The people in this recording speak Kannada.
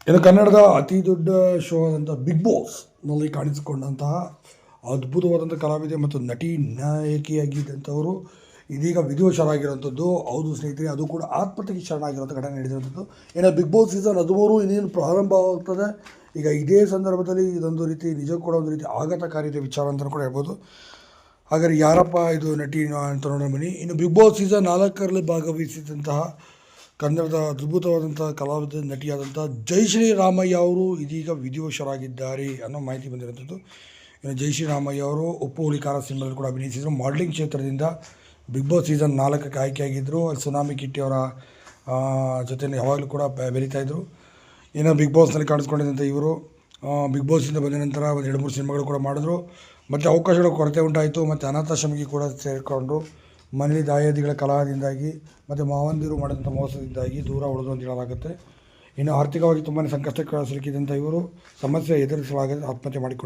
ಇನ್ನು ಕನ್ನಡದ ಅತಿ ದೊಡ್ಡ ಶೋ ಆದಂಥ ಬಿಗ್ ಬಾಸ್ನಲ್ಲಿ ಕಾಣಿಸಿಕೊಂಡಂತಹ ಅದ್ಭುತವಾದಂಥ ಕಲಾವಿದೆ ಮತ್ತು ನಟಿ ನಾಯಕಿಯಾಗಿದ್ದಂಥವರು ಇದೀಗ ವಿಧಿವಶರಾಗಿರುವಂಥದ್ದು. ಹೌದು ಸ್ನೇಹಿತರೆ, ಅದು ಕೂಡ ಆತ್ಮಹತ್ಯೆಗೆ ಶರಣಾಗಿರುವಂಥ ಘಟನೆ ನಡೆದಿರುವಂಥದ್ದು. ಇನ್ನು ಬಿಗ್ ಬಾಸ್ ಸೀಸನ್ 13 ಇನ್ನೇನು ಪ್ರಾರಂಭವಾಗ್ತದೆ. ಈಗ ಇದೇ ಸಂದರ್ಭದಲ್ಲಿ ಇದೊಂದು ರೀತಿ ನಿಜಕ್ಕೂ ಕೂಡ ಒಂದು ರೀತಿ ಆಘಾತಕಾರಿ ವಿಚಾರ ಅಂತಲೂ ಕೂಡ ಹೇಳ್ಬೋದು. ಹಾಗಾದ್ರೆ ಯಾರಪ್ಪ ಇದು ನಟಿ ಅಂತ ನೋಡೋಣ ಬನ್ನಿ. ಇನ್ನು ಬಿಗ್ ಬಾಸ್ ಸೀಸನ್ 4ರಲ್ಲಿ ಭಾಗವಹಿಸಿದಂತಹ ಕನ್ನಡದ ಅದ್ಭುತವಾದಂಥ ಕಲಾವಿದ ನಟಿಯಾದಂಥ ಜಯಶ್ರೀ ರಾಮಯ್ಯ ಅವರು ಇದೀಗ ವಿಧಿವಶರಾಗಿದ್ದಾರೆ ಅನ್ನೋ ಮಾಹಿತಿ ಬಂದಿರುವಂಥದ್ದು. ಇನ್ನು ಜಯಶ್ರೀ ರಾಮಯ್ಯ ಅವರು ಉಪ್ಪು ಹುಳಿ ಖಾರ ಸಿನಿಮಾದಲ್ಲಿ ಕೂಡ ಅಭಿನಯಿಸಿದರು. ಮಾಡಲಿಂಗ್ ಕ್ಷೇತ್ರದಿಂದ ಬಿಗ್ ಬಾಸ್ ಸೀಸನ್ 4ಕ್ಕೆ ಆಯ್ಕೆಯಾಗಿದ್ದರು. ಅಲ್ಲಿ ಸುನಾಮಿ ಕಿಟ್ಟಿ ಅವರ ಜೊತೆಯಲ್ಲಿ ಯಾವಾಗಲೂ ಕೂಡ ಬೆರೀತಾಯಿದ್ರು. ಇನ್ನು ಬಿಗ್ ಬಾಸ್ನಲ್ಲಿ ಕಾಣಿಸ್ಕೊಂಡಿದ್ದಂಥ ಇವರು ಬಿಗ್ ಬಾಸಿಂದ ಬಂದ ನಂತರ ಒಂದು 2-3 ಸಿನಿಮಾಗಳು ಕೂಡ ಮಾಡಿದ್ರು. ಮತ್ತು ಅವಕಾಶಗಳ ಕೊರತೆ ಉಂಟಾಯಿತು. ಮತ್ತು ಅನಾಥಾಶ್ರಮಕ್ಕೆ ಕೂಡ ಸೇರಿಕೊಂಡು ಮನೆಯಲ್ಲಿ ದಾಯಾದಿಗಳ ಕಲಹದಿಂದಾಗಿ ಮತ್ತು ಮಾವಂದಿರು ಮಾಡಿದಂಥ ಮೋಸದಿಂದಾಗಿ ದೂರ ಉಳಿದು ಅಂತ ಹೇಳಲಾಗುತ್ತೆ. ಇನ್ನು ಆರ್ಥಿಕವಾಗಿ ತುಂಬಾ ಸಂಕಷ್ಟಕ್ಕೆ ಸಿಲುಕಿದಂಥ ಇವರು ಸಮಸ್ಯೆ ಎದುರಿಸಲಾಗದೆ ಆತ್ಮಹತ್ಯೆ ಮಾಡಿಕೊಂಡಿದ್ದಾರೆ.